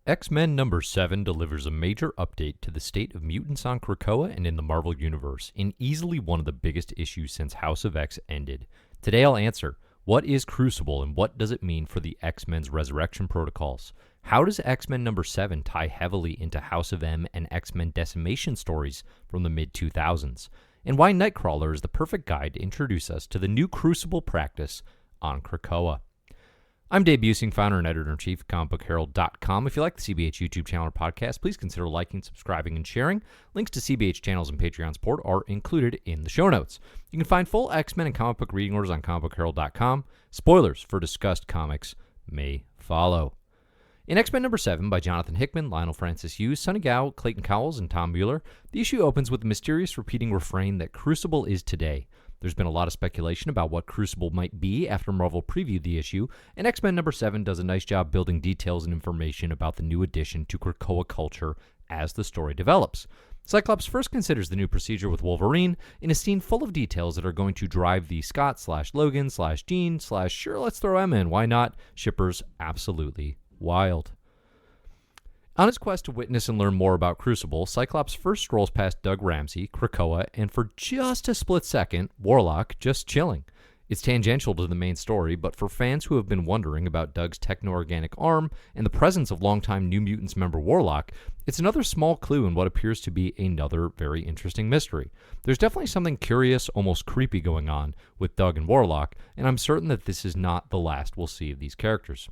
X-Men number 7 delivers a major update to the state of mutants on Krakoa and in the Marvel Universe, in easily one of the biggest issues since House of X ended. Today I'll answer, what is Crucible and what does it mean for the X-Men's resurrection protocols? How does X-Men number 7 tie heavily into House of M and X-Men Decimation stories from the mid-2000s? And why Nightcrawler is the perfect guide to introduce us to the new Crucible practice on Krakoa. I'm Dave Busing, founder and editor-in-chief of comicbookherald.com. If you like the CBH YouTube channel or podcast, please consider liking, subscribing, and sharing. Links to CBH channels and Patreon support are included in the show notes. You can find full X-Men and comic book reading orders on comicbookherald.com. Spoilers for discussed comics may follow. In X-Men number 7 by Jonathan Hickman, Leinil Francis Yu, Sonny Gao, Clayton Cowles, and Tom Muller, the issue opens with the mysterious repeating refrain that Crucible is today. There's been a lot of speculation about what Crucible might be after Marvel previewed the issue, and X-Men number 7 does a nice job building details and information about the new addition to Krakoa culture as the story develops. Cyclops first considers the new procedure with Wolverine in a scene full of details that are going to drive the Scott/Logan/Jean/sure let's throw Emma in, why not, shippers absolutely wild. On his quest to witness and learn more about Crucible, Cyclops first strolls past Doug Ramsey, Krakoa, and for just a split second, Warlock just chilling. It's tangential to the main story, but for fans who have been wondering about Doug's techno-organic arm and the presence of longtime New Mutants member Warlock, it's another small clue in what appears to be another very interesting mystery. There's definitely something curious, almost creepy going on with Doug and Warlock, and I'm certain that this is not the last we'll see of these characters.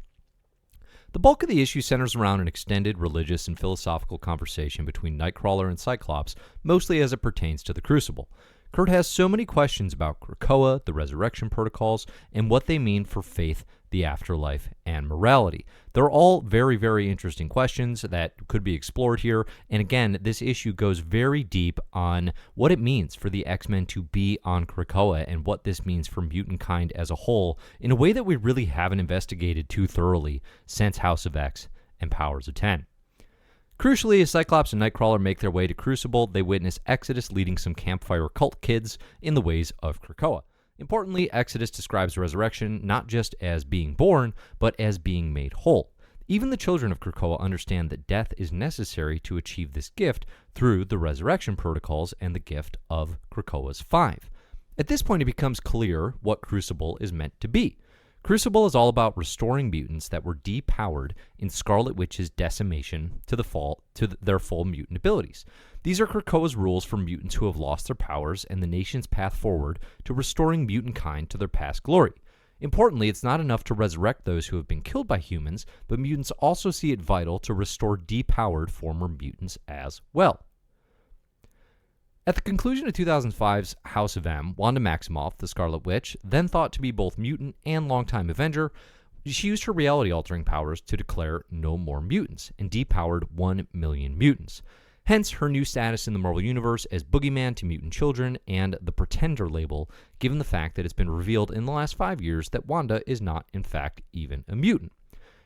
The bulk of the issue centers around an extended religious and philosophical conversation between Nightcrawler and Cyclops, mostly as it pertains to the Crucible. Kurt has so many questions about Krakoa, the resurrection protocols, and what they mean for faith, the afterlife, and morality. They're all very, very interesting questions that could be explored here, and again, this issue goes very deep on what it means for the X-Men to be on Krakoa and what this means for mutant kind as a whole in a way that we really haven't investigated too thoroughly since House of X and Powers of 10. Crucially, as Cyclops and Nightcrawler make their way to Crucible, they witness Exodus leading some campfire cult kids in the ways of Krakoa. Importantly, Exodus describes resurrection not just as being born, but as being made whole. Even the children of Krakoa understand that death is necessary to achieve this gift through the resurrection protocols and the gift of Krakoa's 5. At this point, it becomes clear what Crucible is meant to be. Crucible is all about restoring mutants that were depowered in Scarlet Witch's decimation to their full mutant abilities. These are Krakoa's rules for mutants who have lost their powers and the nation's path forward to restoring mutant kind to their past glory. Importantly, it's not enough to resurrect those who have been killed by humans, but mutants also see it vital to restore depowered former mutants as well. At the conclusion of 2005's House of M, Wanda Maximoff, the Scarlet Witch, then thought to be both mutant and longtime Avenger, she used her reality-altering powers to declare no more mutants and depowered 1 million mutants. Hence, her new status in the Marvel Universe as Boogeyman to mutant children and the Pretender label, given the fact that it's been revealed in the last 5 years that Wanda is not, in fact, even a mutant.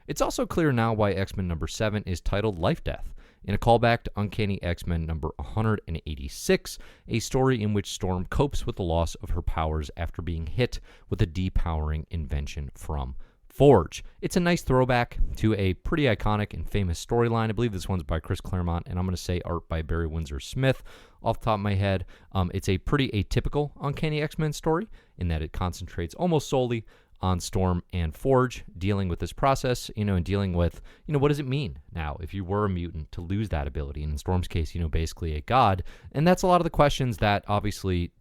It's also clear now why X-Men number 7 is titled Life Death, in a callback to Uncanny X-Men number 186, a story in which Storm copes with the loss of her powers after being hit with a depowering invention from Forge. It's a nice throwback to a pretty iconic and famous storyline. I believe this one's by Chris Claremont, and I'm going to say art by Barry Windsor Smith off the top of my head. It's a pretty atypical Uncanny X-Men story in that it concentrates almost solely on Storm and Forge, dealing with this process, and dealing with, what does it mean now if you were a mutant to lose that ability? And in Storm's case, basically a god. And that's a lot of the questions that obviously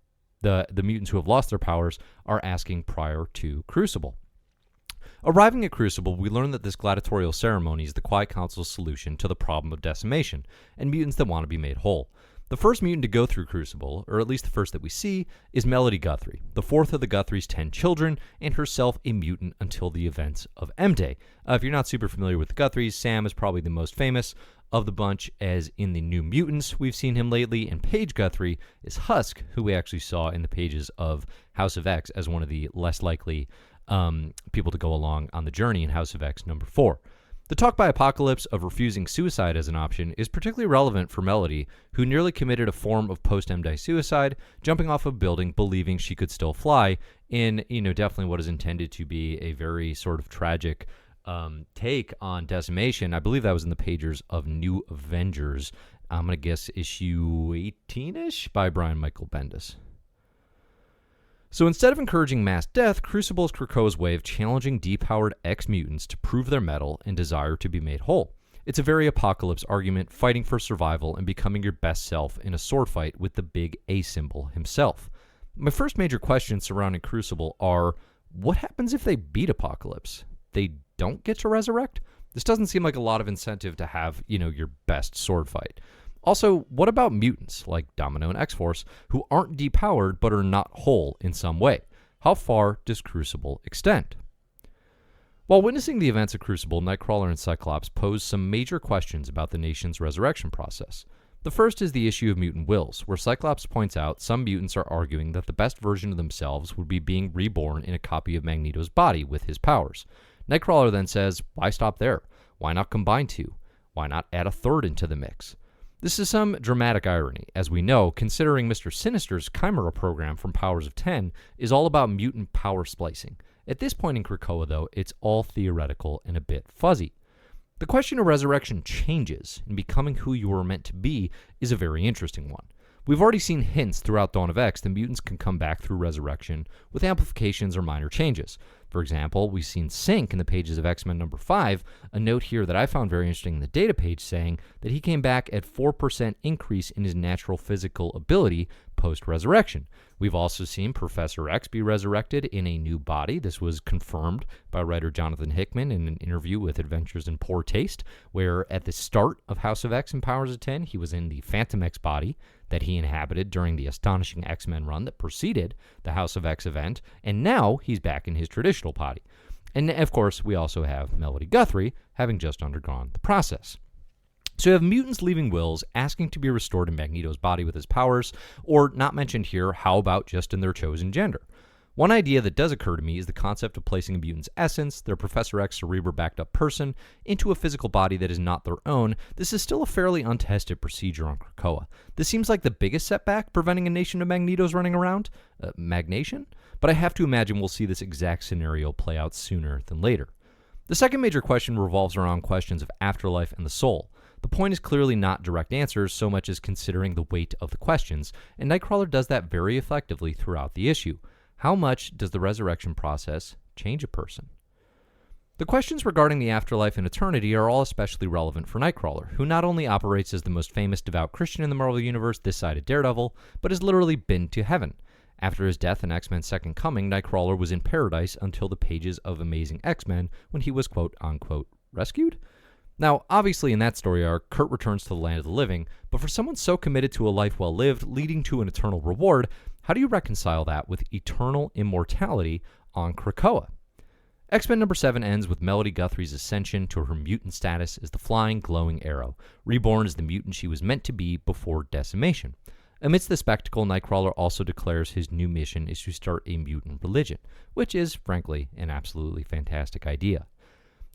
the mutants who have lost their powers are asking prior to Crucible. Arriving at Crucible, we learn that this gladiatorial ceremony is the Quiet Council's solution to the problem of decimation and mutants that want to be made whole. The first mutant to go through Crucible, or at least the first that we see, is Melody Guthrie, the fourth of the Guthrie's 10 children, and herself a mutant until the events of M-Day. If you're not super familiar with the Guthries, Sam is probably the most famous of the bunch, as in the New Mutants we've seen him lately, and Paige Guthrie is Husk, who we actually saw in the pages of House of X as one of the less likely people to go along on the journey in House of X number 4. The talk by Apocalypse of refusing suicide as an option is particularly relevant for Melody, who nearly committed a form of post-M-Day suicide, jumping off a building believing she could still fly in, definitely what is intended to be a very sort of tragic take on Decimation. I believe that was in the pages of New Avengers. I'm going to guess issue 18-ish by Brian Michael Bendis. So instead of encouraging mass death, Crucible is Krakoa's way of challenging depowered ex-mutants to prove their mettle and desire to be made whole. It's a very Apocalypse argument, fighting for survival and becoming your best self in a sword fight with the big A symbol himself. My first major questions surrounding Crucible are, what happens if they beat Apocalypse? They don't get to resurrect? This doesn't seem like a lot of incentive to have, your best sword fight. Also, what about mutants like Domino and X-Force who aren't depowered but are not whole in some way? How far does Crucible extend? While witnessing the events of Crucible, Nightcrawler and Cyclops pose some major questions about the nation's resurrection process. The first is the issue of mutant wills, where Cyclops points out some mutants are arguing that the best version of themselves would be being reborn in a copy of Magneto's body with his powers. Nightcrawler then says, why stop there? Why not combine two? Why not add a third into the mix? This is some dramatic irony, as we know, considering Mr. Sinister's Chimera program from Powers of 10 is all about mutant power splicing. At this point in Krakoa, though, it's all theoretical and a bit fuzzy. The question of resurrection changes, and becoming who you were meant to be is a very interesting one. We've already seen hints throughout Dawn of X that mutants can come back through resurrection with amplifications or minor changes. For example, we've seen Sync in the pages of X-Men number 5, a note here that I found very interesting in the data page saying that he came back at 4% increase in his natural physical ability post-resurrection. We've also seen Professor X be resurrected in a new body. This was confirmed by writer Jonathan Hickman in an interview with Adventures in Poor Taste, where at the start of House of X and Powers of 10, he was in the Phantom X body that he inhabited during the Astonishing X-Men run that preceded the House of X event, and now he's back in his traditional body. And of course, we also have Melody Guthrie having just undergone the process. So you have mutants leaving wills, asking to be restored in Magneto's body with his powers, or not mentioned here, how about just in their chosen gender? One idea that does occur to me is the concept of placing a mutant's essence, their Professor X Cerebra backed up person, into a physical body that is not their own. This is still a fairly untested procedure on Krakoa. This seems like the biggest setback preventing a nation of Magnetos running around. Magnation? But I have to imagine we'll see this exact scenario play out sooner than later. The second major question revolves around questions of afterlife and the soul. The point is clearly not direct answers so much as considering the weight of the questions, and Nightcrawler does that very effectively throughout the issue. How much does the resurrection process change a person? The questions regarding the afterlife and eternity are all especially relevant for Nightcrawler, who not only operates as the most famous devout Christian in the Marvel Universe this side of Daredevil, but has literally been to heaven. After his death in X-Men Second Coming, Nightcrawler was in paradise until the pages of Amazing X-Men when he was quote-unquote rescued? Now, obviously in that story arc, Kurt returns to the land of the living, but for someone so committed to a life well lived, leading to an eternal reward, how do you reconcile that with eternal immortality on Krakoa? X-Men number 7 ends with Melody Guthrie's ascension to her mutant status as the flying, glowing arrow, reborn as the mutant she was meant to be before Decimation. Amidst the spectacle, Nightcrawler also declares his new mission is to start a mutant religion, which is, frankly, an absolutely fantastic idea.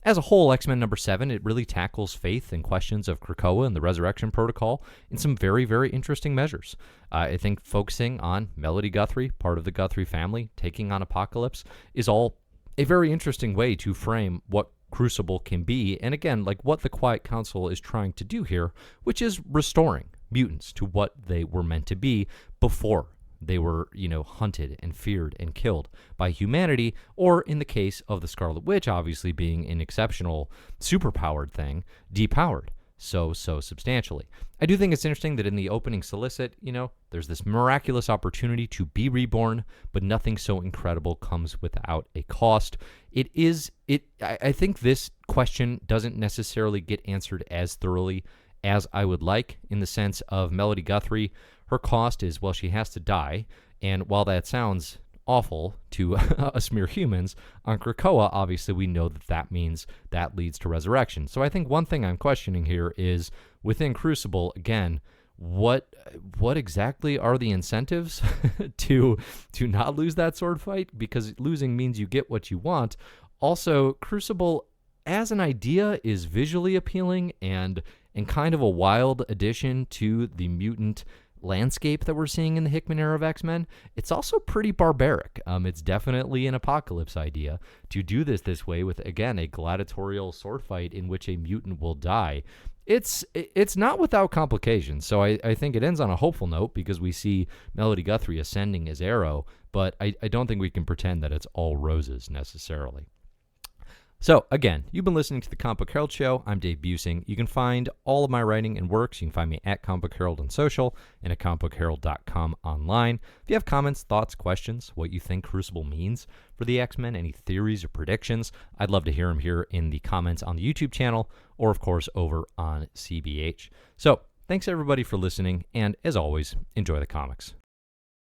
As a whole, X-Men number 7, it really tackles faith and questions of Krakoa and the Resurrection Protocol in some very, very interesting measures. I think focusing on Melody Guthrie, part of the Guthrie family, taking on Apocalypse, is all a very interesting way to frame what Crucible can be, and again, like what the Quiet Council is trying to do here, which is restoring mutants to what they were meant to be before they were, hunted and feared and killed by humanity, or in the case of the Scarlet Witch, obviously being an exceptional superpowered thing, depowered so substantially. I do think it's interesting that in the opening solicit, there's this miraculous opportunity to be reborn, but nothing so incredible comes without a cost. I think this question doesn't necessarily get answered as thoroughly as I would like, in the sense of Melody Guthrie. Her cost is, well, she has to die, and while that sounds awful to us mere humans, on Krakoa, obviously we know that means that leads to resurrection. So I think one thing I'm questioning here is, within Crucible, again, what exactly are the incentives to not lose that sword fight? Because losing means you get what you want. Also, Crucible, as an idea, is visually appealing and kind of a wild addition to the mutant landscape that we're seeing in the Hickman era of X-Men, it's also pretty barbaric. It's definitely an apocalypse idea to do this way with, again, a gladiatorial sword fight in which a mutant will die. It's not without complications, so I think it ends on a hopeful note because we see Melody Guthrie ascending as Arrow, but I don't think we can pretend that it's all roses necessarily. So, again, you've been listening to the Comic Book Herald Show. I'm Dave Busing. You can find all of my writing and works. You can find me at Comic Book Herald on social and at comicbookherald.com online. If you have comments, thoughts, questions, what you think Crucible means for the X-Men, any theories or predictions, I'd love to hear them here in the comments on the YouTube channel or, of course, over on CBH. So, thanks everybody for listening, and as always, enjoy the comics.